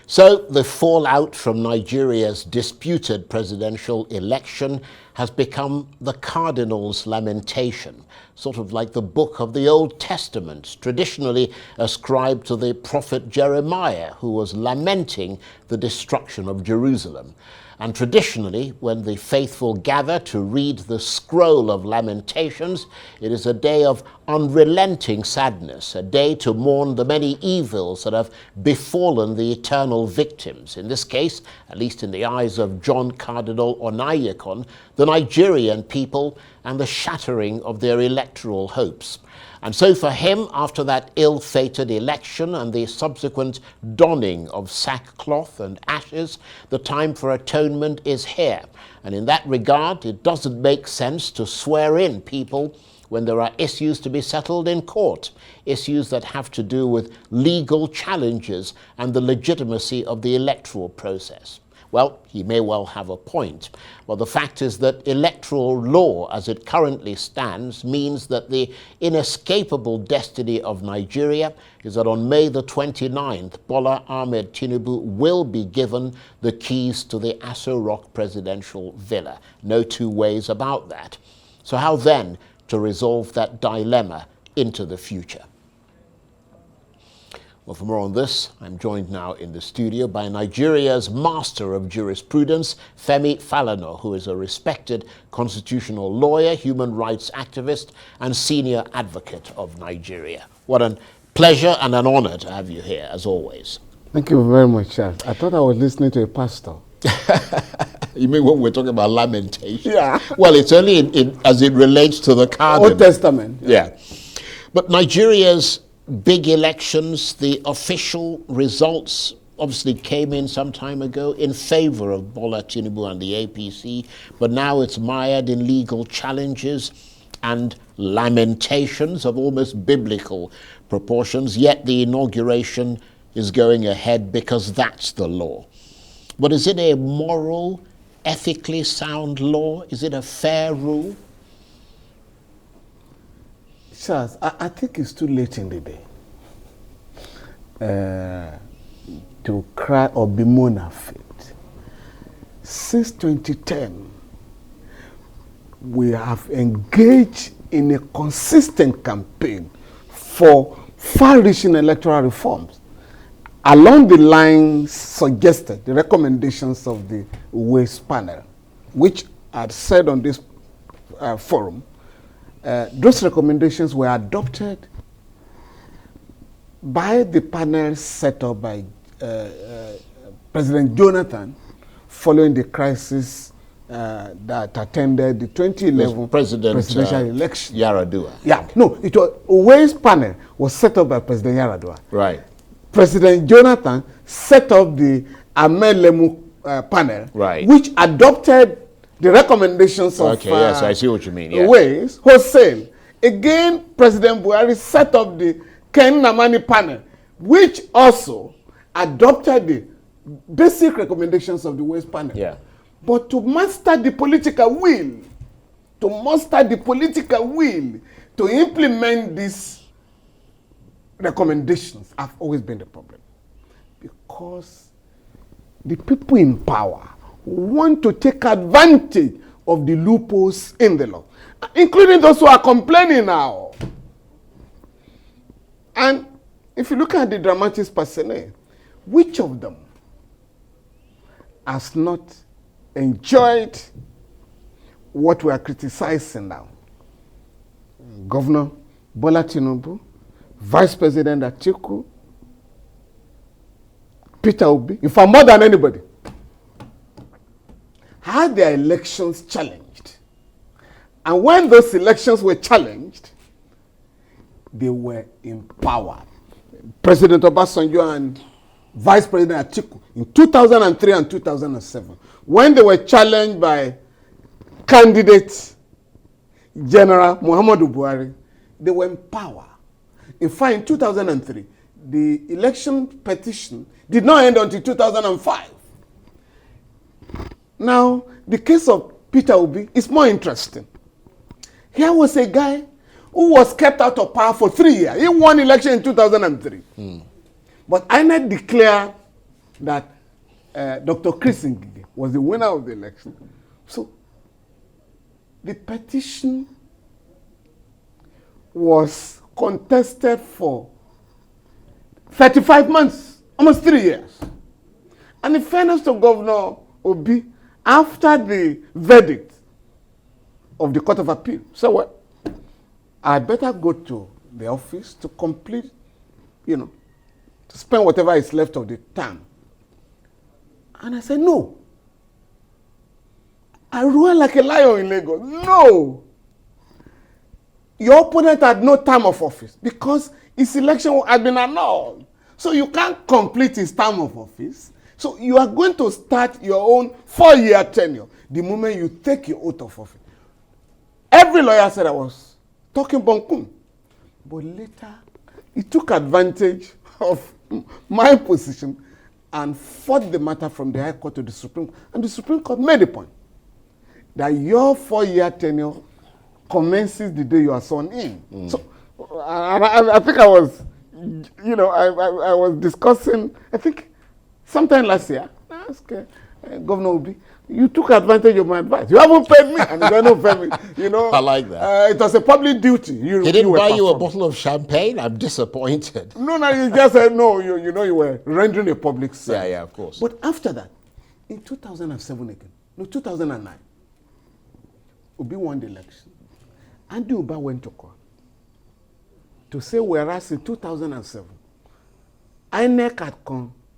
So the fallout from Nigeria's disputed presidential election has become the cardinal's lamentation, sort of like the book of the Old Testament, traditionally ascribed to the prophet Jeremiah, who was lamenting the destruction of Jerusalem. And traditionally, when the faithful gather to read the scroll of Lamentations, it is a day of unrelenting sadness, a day to mourn the many evils that have befallen the eternal victims. In this case, at least in the eyes of John Cardinal Onayekon, the Nigerian people and the shattering of their electoral hopes. And so for him, after that ill-fated election and the subsequent donning of sackcloth and ashes, the time for atonement is here. And in that regard, it doesn't make sense to swear in people when there are issues to be settled in court, issues that have to do with legal challenges and the legitimacy of the electoral process. Well, he may well have a point. Well, the fact is that electoral law, as it currently stands, means that the inescapable destiny of Nigeria is that on May the 29th, Bola Tinubu will be given the keys to the Aso Rock presidential villa. No two ways about that. So how then to resolve that dilemma into the future? Well, for more on this, I'm joined now in the studio by Nigeria's master of jurisprudence, Femi Falana, who is a respected constitutional lawyer, human rights activist, and senior advocate of Nigeria. What a pleasure and an honor to have you here, as always. Thank you very much, Charles. I thought I was listening to a pastor. You mean when we're talking about lamentation? Yeah. Well, it's only as it relates to the cardinal. Old Testament. Yeah. But Nigeria's big elections, the official results obviously came in some time ago in favor of Bola Tinubu and the APC, but now it's mired in legal challenges and lamentations of almost biblical proportions, yet the inauguration is going ahead because that's the law. But is it a moral, ethically sound law? Is it a fair rule? Charles, I think it's too late in the day to cry or bemoan our fate. Since 2010, we have engaged in a consistent campaign for far-reaching electoral reforms along the lines suggested, the recommendations of the Waste panel, which I had said on this forum. Those recommendations were adopted by the panel set up by President Jonathan following the crisis that attended the 2011 presidential election. Yaradua. Yeah, no, it was Waste panel was set up by President Yaradua. Right. President Jonathan set up the Ahmed Lemu panel, right, which adopted the recommendations of yes, I see what you mean. Yeah. Ways wholesale. Again, President Buhari set up the Ken Namani panel, which also adopted the basic recommendations of the Ways panel. Yeah. But to master the political will, to implement these recommendations have always been the problem. Because the people in power want to take advantage of the loopholes in the law, including those who are complaining now. And if you look at the dramatis personae, which of them has not enjoyed what we are criticizing now? Governor Bola Tinubu, Vice President Atiku, Peter Obi, in fact more than anybody, had their elections challenged. And when those elections were challenged, they were in power. President Obasanjo and Vice President Atiku in 2003 and 2007, when they were challenged by candidate General Muhammadu Buhari, they were in power. In fact, in 2003, the election petition did not end until 2005. Now, the case of Peter Obi is more interesting. Here was a guy who was kept out of power for 3 years. He won election in 2003. But INEC declared that Dr. Chris Ngige was the winner of the election. So the petition was contested for 35 months, almost 3 years. And in fairness to Governor Obi, after the verdict of the Court of Appeal, said, well, I better go to the office to complete, to spend whatever is left of the term. And I said, no. I roared like a lion in Lagos. No. Your opponent had no term of office because his election had been annulled. So you can't complete his term of office. So you are going to start your own 4-year tenure the moment you take your oath of office. Every lawyer said I was talking bonkum. But later, he took advantage of my position and fought the matter from the High Court to the Supreme Court. And the Supreme Court made a point that your 4-year tenure commences the day you are sworn in. So I think I was, I was discussing, I think sometime last year, I asked Governor Obi, you took advantage of my advice. You haven't paid me. And you don't pay me. I like that. It was a public duty. He didn't buy you a bottle of champagne? I'm disappointed. No, you just said no. You were rendering a public service. Yeah, of course. But after that, in 2007 again, 2009, Obi won the election. Andy Uba went to court to say, whereas in 2007, INEC had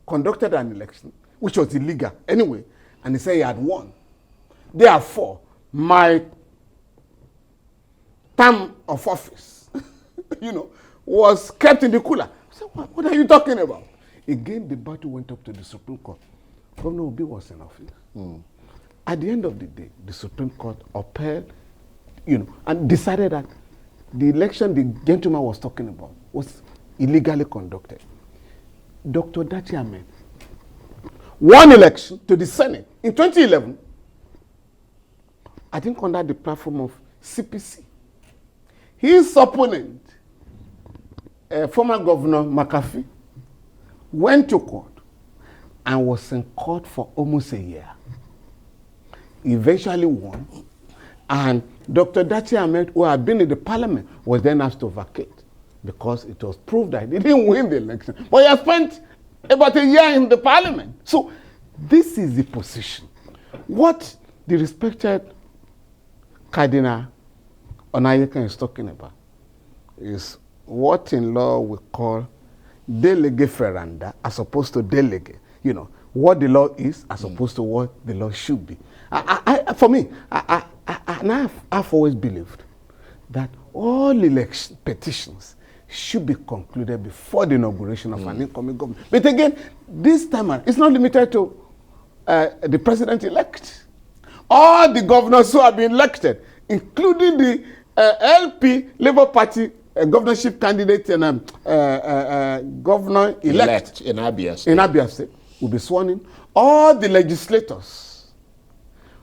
conducted an election, which was illegal anyway, and he said he had won. Therefore, my term of office, was kept in the cooler. So what are you talking about? Again, the battle went up to the Supreme Court. Governor Obi was in office. At the end of the day, the Supreme Court upheld, and decided that the election the gentleman was talking about was illegally conducted. Dr. Dachi Ahmed won election to the Senate in 2011, I think under the platform of CPC. His opponent, former Governor McAfee, went to court and was in court for almost a year. He eventually won, and Dr. Dachi Ahmed, who had been in the parliament, was then asked to vacate because it was proved that he didn't win the election. But he had spent about a year in the parliament. So this is the position. What the respected Cardinal Onayeka is talking about is what in law we call delege ferenda as opposed to delege. What the law is as opposed to what the law should be. For me, I've always believed that all election petitions should be concluded before the inauguration of an incoming government. But again, this time it's not limited to the president-elect. All the governors who have been elected, including the LP Labour Party governorship candidate and governor-elect in Abia State, will be sworn in. All the legislators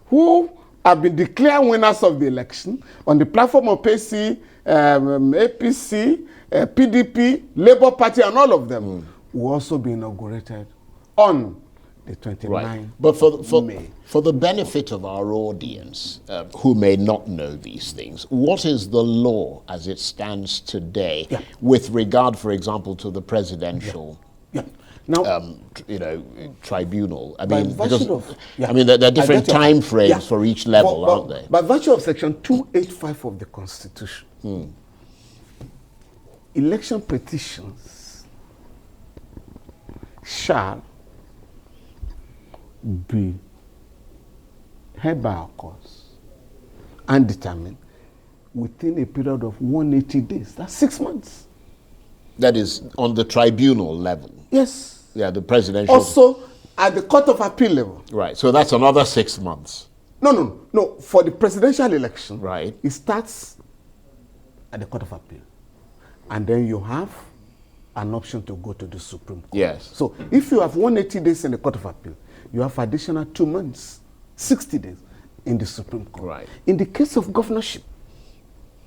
who have been declared winners of the election on the platform of PC, APC, PDP, Labour Party, and all of them will also be inaugurated on the 29th right. But for the benefit of our audience who may not know these things, what is the law as it stands today with regard, for example, to the presidential now, tribunal? I mean, there are different time frames for each level, aren't there? By virtue of Section 285 of the Constitution, election petitions shall be heard by our courts and determined within a period of 180 days. That's 6 months. That is on the tribunal level? Yes. Yeah, the presidential. Also, at the Court of Appeal level. Right, so that's another 6 months. No. For the presidential election, right, it starts at the Court of Appeal. And then you have an option to go to the Supreme Court. Yes. So if you have 180 days in the Court of Appeal, you have additional 2 months, 60 days in the Supreme Court. Right. In the case of governorship,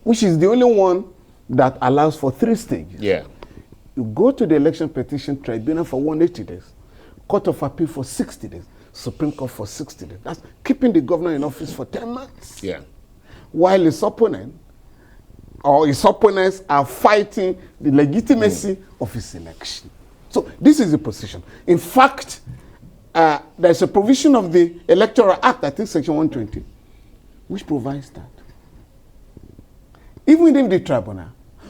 which is the only one that allows for 3 stages. Yeah. You go to the election petition tribunal for 180 days. Court of Appeal for 60 days, Supreme Court for 60 days. That's keeping the governor in office for 10 months. Yeah. While his opponent or his opponents are fighting the legitimacy of his election. So this is the position. In fact, there's a provision of the Electoral Act, I think Section 120, which provides that. Even if the tribunal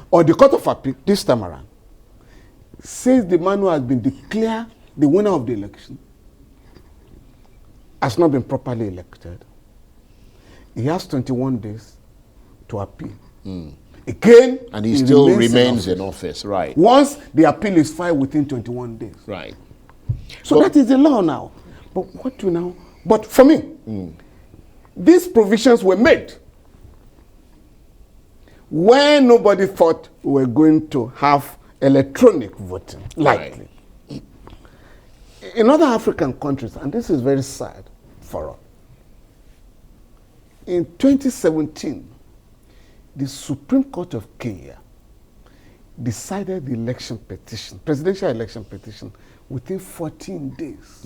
or the Court of Appeal this time around says the man who has been declared the winner of the election has not been properly elected, he has 21 days to appeal. Again, and he still remains in office, right? Once the appeal is filed within 21 days. Right. So that is the law now. But what do now? But for me, these provisions were made when nobody thought we were going to have electronic voting, likely. Right. In other African countries, and this is very sad for us, in 2017, the Supreme Court of Kenya decided the election petition, presidential election petition, within 14 days.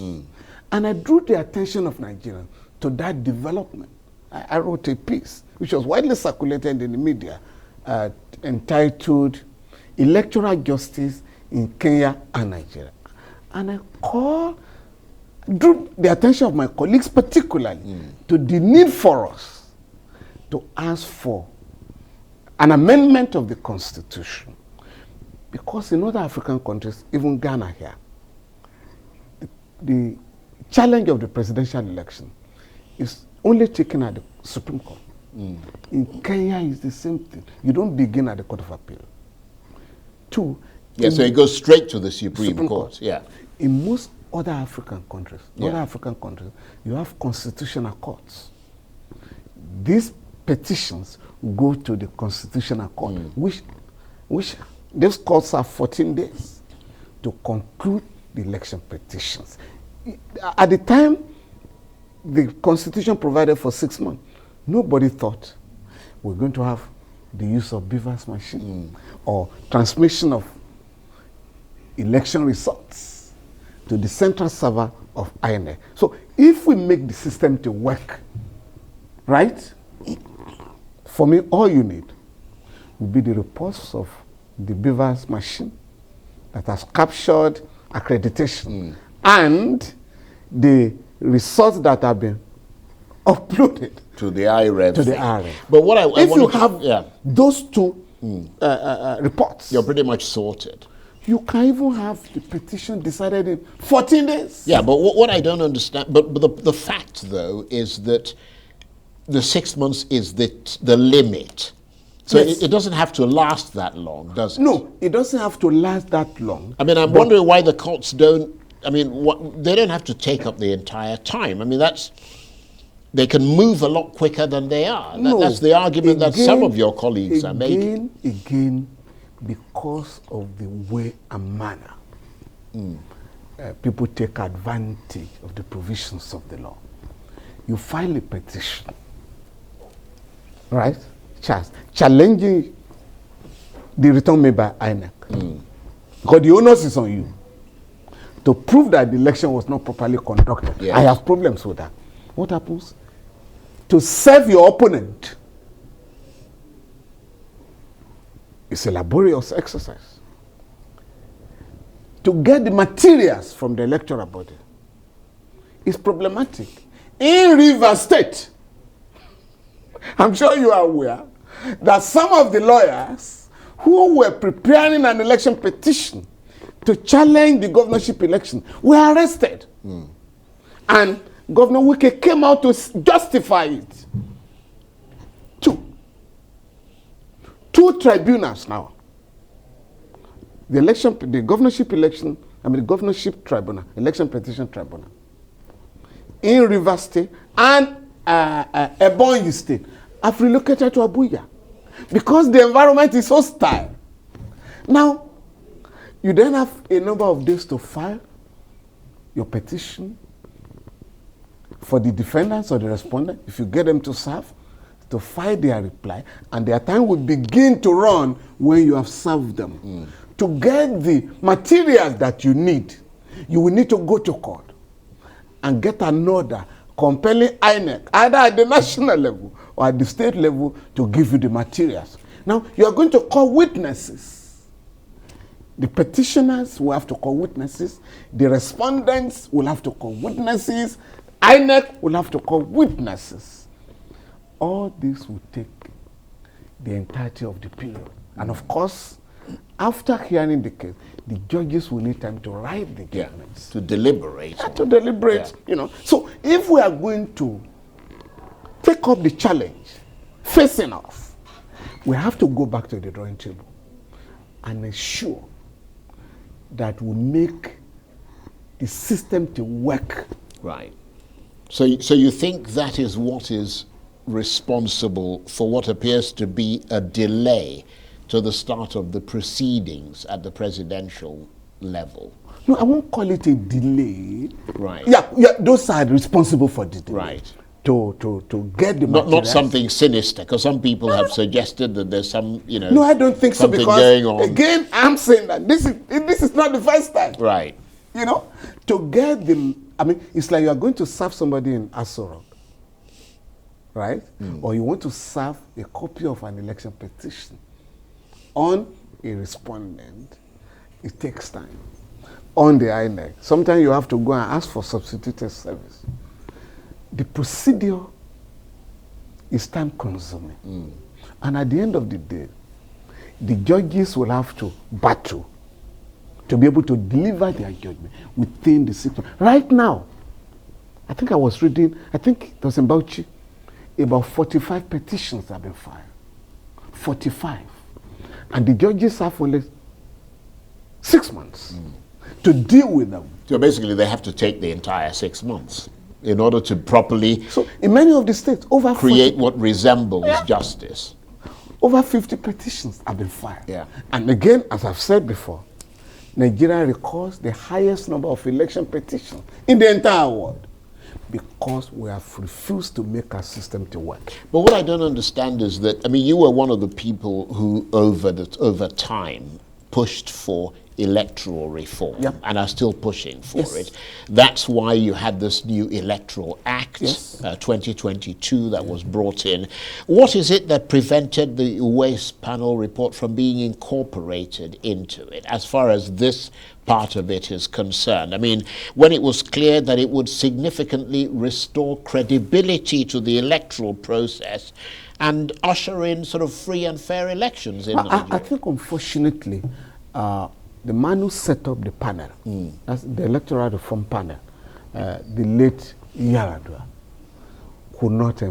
And I drew the attention of Nigerians to that development. I wrote a piece, which was widely circulated in the media, entitled Electoral Justice in Kenya and Nigeria. And I drew the attention of my colleagues particularly to the need for us to ask for an amendment of the Constitution. Because in other African countries, even Ghana here, the challenge of the presidential election is only taken at the Supreme Court. In Kenya, it's the same thing. You don't begin at the Court of Appeal. Two, yeah, so it goes straight to the Supreme Court. Yeah. In most other African countries, you have constitutional courts. These petitions go to the Constitutional Court, which these courts have 14 days to conclude the election petitions. At the time, the Constitution provided for 6 months. Nobody thought we're going to have the use of beavers machine or transmission of election results to the central server of INEC. So if we make the system to work, right? For me, all you need will be the reports of the beavers machine that has captured accreditation and the results that have been uploaded to the IREV. To the IREV. But what if you have those two reports, you're pretty much sorted. You can even have the petition decided in 14 days. Yeah, but what I don't understand, but the fact though is that the 6 months is the limit. So it doesn't have to last that long, does it? No, it doesn't have to last that long. I mean, I'm wondering why the courts don't, I mean, they don't have to take up the entire time. I mean, they can move a lot quicker than they are. That's the argument that some of your colleagues are making. Again, because of the way and manner people take advantage of the provisions of the law. You file a petition, right? Challenging the return made by INEC. Because the onus is on you to prove that the election was not properly conducted. Yes. I have problems with that. What happens? To serve your opponent is a laborious exercise. To get the materials from the electoral body is problematic. In Rivers State, I'm sure you are aware that some of the lawyers who were preparing an election petition to challenge the governorship election were arrested. And Governor Wike came out to justify it. Two tribunals now. The governorship election, the governorship tribunal, election petition tribunal, in Rivers State and Ebonyi State, have relocated to Abuja because the environment is hostile. Now, you then have a number of days to file your petition for the defendants or the respondent, if you get them to serve, to file their reply, and their time will begin to run when you have served them. To get the materials that you need you will need to go to court and get an order compelling INEC, either at the national level or at the state level, to give you the materials. Now, you are going to call witnesses. The petitioners will have to call witnesses. The respondents will have to call witnesses. INEC will have to call witnesses. All this will take the entirety of the period. And of course, after hearing the case, the judges will need time to write the judgments. To deliberate. To deliberate, you know. So if we are going to take up the challenge facing us, we have to go back to the drawing table and ensure that we make the system to work. Right. So you think that is what is responsible for what appears to be a delay to the start of the proceedings at the presidential level? No, I won't call it a delay. Right. Yeah, those are responsible for the delay. Right. To get the not something sinister, because some people have suggested that there's some, you know. No, I don't think so, something because going on. Again, I'm saying that this is not the first time. Right. You know, to get the, I mean, it's like you are going to serve somebody in Aso, right? Or you want to serve a copy of an election petition on a respondent. It takes time. On the INEC, sometimes you have to go and ask for substituted service. The procedure is time consuming. And at the end of the day, the judges will have to battle to be able to deliver their judgment within the 6 months. Right now, I think I was reading, I think it was in Bauchi, about 45 petitions have been filed. 45. And the judges have only 6 months to deal with them. So basically they have to take the entire 6 months in order to properly So in many of the states, over create what resembles justice. over 50 petitions have been filed. Yeah. And again, as I've said before, Nigeria records the highest number of election petitions in the entire world because we have refused to make our system to work. But what I don't understand is that, I mean, you were one of the people who over time pushed for electoral reform, Yep. and are still pushing for Yes. it. That's why you had this new Electoral Act, Yes. 2022, that was brought in. What is it that prevented the Waste Panel report from being incorporated into it, as far as this part of it is concerned? I mean, when it was clear that it would significantly restore credibility to the electoral process and usher in sort of free and fair elections in Nigeria. I think, unfortunately, the man who set up the panel, that's the electoral reform panel, the late Yaradua, could not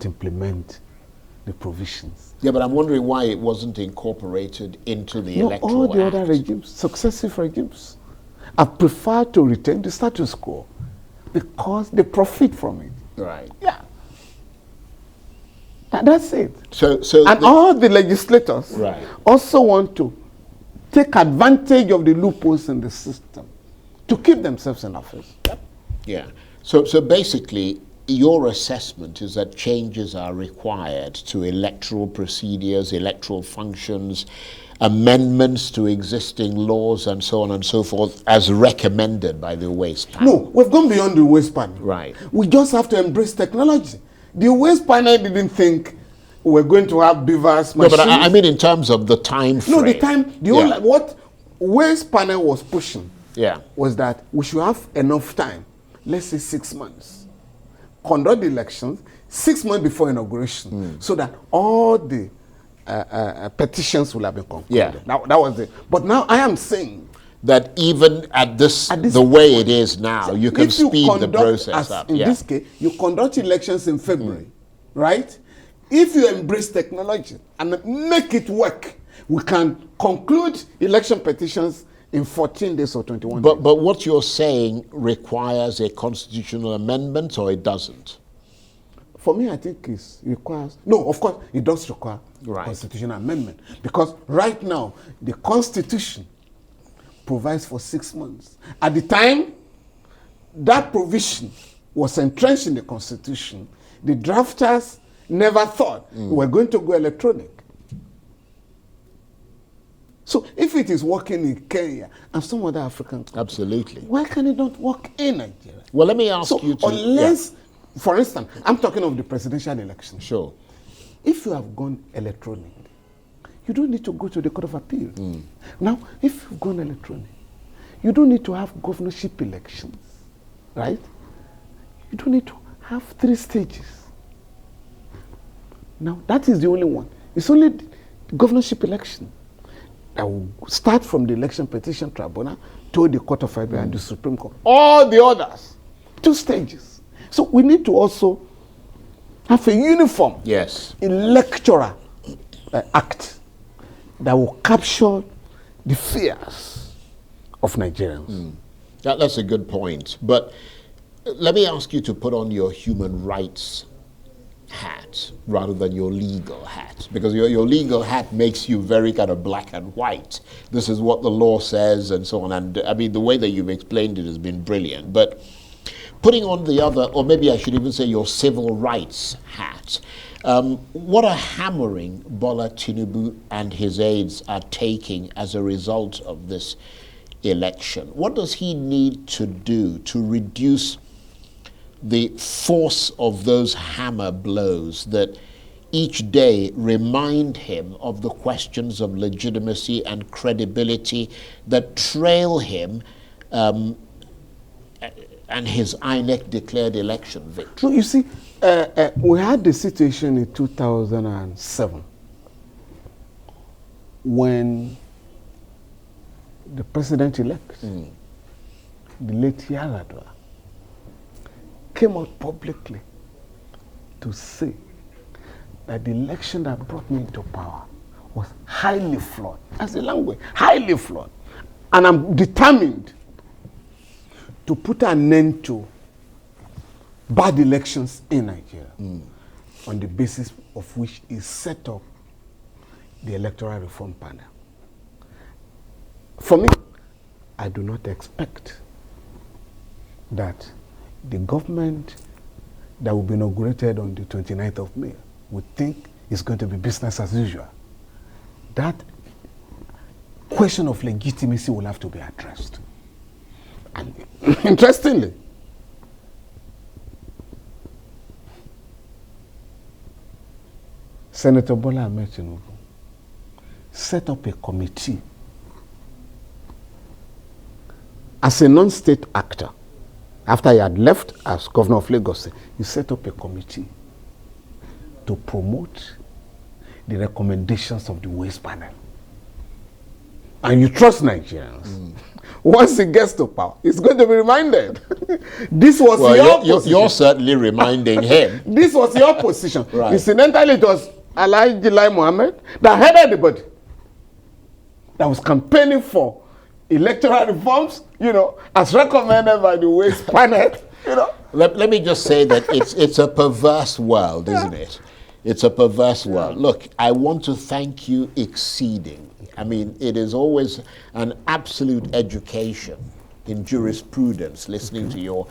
implement the provisions. Yeah, but I'm wondering why it wasn't incorporated into the Electoral all the Act. other regimes, successive regimes, have preferred to retain the status quo because they profit from it. Right. Yeah. That's it. So And all the legislators Right. also want to take advantage of the loopholes in the system to keep themselves in office. yeah. So basically, your assessment is that changes are required to electoral procedures, electoral functions, amendments to existing laws, and so on and so forth, as recommended by the Waste Panel. No, we've gone beyond the Waste Panel. Right. We just have to embrace technology. The Waste Panel didn't think we're going to have beavers, No, machines. but I mean in terms of the time frame. No, the time, what Waste Panel was pushing was that we should have enough time, let's say 6 months, conduct the elections 6 months before inauguration, so that all the petitions will have been concluded. Yeah. That was it. But now I am saying that even at this the way it is now, you can speed the process up. In this case, you conduct elections in February, right? If you embrace technology and make it work, we can conclude election petitions in 14 days or 21 days. But what you're saying requires a constitutional amendment, or it doesn't? For me, I think it requires, no, of course, it does require constitutional amendment. Because right now, the Constitution provides for 6 months. At the time that provision was entrenched in the Constitution, the drafters never thought we were going to go electronic. So if it is working in Kenya and some other African countries, Absolutely. why can it not work in Nigeria? Well, let me ask you to... Unless, for instance, I'm talking of the presidential election. Sure. If you have gone electronic, you don't need to go to the Court of Appeal. Now, if you've gone electronic, you don't need to have governorship elections, right? You don't need to have 3 stages. Now, that is the only one. It's only the governorship election that will start from the election petition tribunal to the Court of Appeal and the Supreme Court. All the others, 2 stages. So we need to also have a uniform electoral act that will capture the fears of Nigerians. That's a good point. But let me ask you to put on your human rights hat rather than your legal hat, because your legal hat makes you very kind of black and white. This is what the law says and so on. And I mean, the way that you've explained it has been brilliant. But putting on the other, or maybe I should even say your civil rights hat, what a hammering Bola Tinubu and his aides are taking as a result of this election. What does he need to do to reduce the force of those hammer blows that each day remind him of the questions of legitimacy and credibility that trail him and his INEC declared election victory? No, you see, we had the situation in 2007 when the president-elect, the late Yaradua, came out publicly to say that the election that brought me into power was highly flawed. That's the language, highly flawed. And I'm determined to put an end to bad elections in Nigeria on the basis of which he set up the Electoral Reform Panel. For me, I do not expect that the government that will be inaugurated on the 29th of May would think it's going to be business as usual. That question of legitimacy will have to be addressed. And interestingly, Senator Bola Tinubu set up a committee as a non-state actor. After he had left as governor of Lagos, he set up a committee to promote the recommendations of the Waste Panel. And you trust Nigerians. Once he gets to power, he's going to be reminded. This was your position. You're certainly reminding him. This was your position. Right. Incidentally, it was Alhaji Lai Mohammed that headed the body that was campaigning for electoral reforms, as recommended by the Waste Panel, Let me just say that it's a perverse world, isn't it? It's a perverse world. Look, I want to thank you exceedingly. I mean, it is always an absolute education in jurisprudence listening to your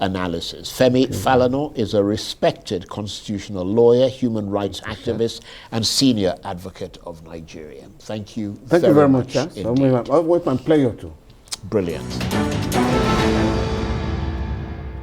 analysis. Femi Falana is a respected constitutional lawyer, human rights activist, and senior advocate of Nigeria. Thank you. Thank you very much. It's my pleasure too. Brilliant.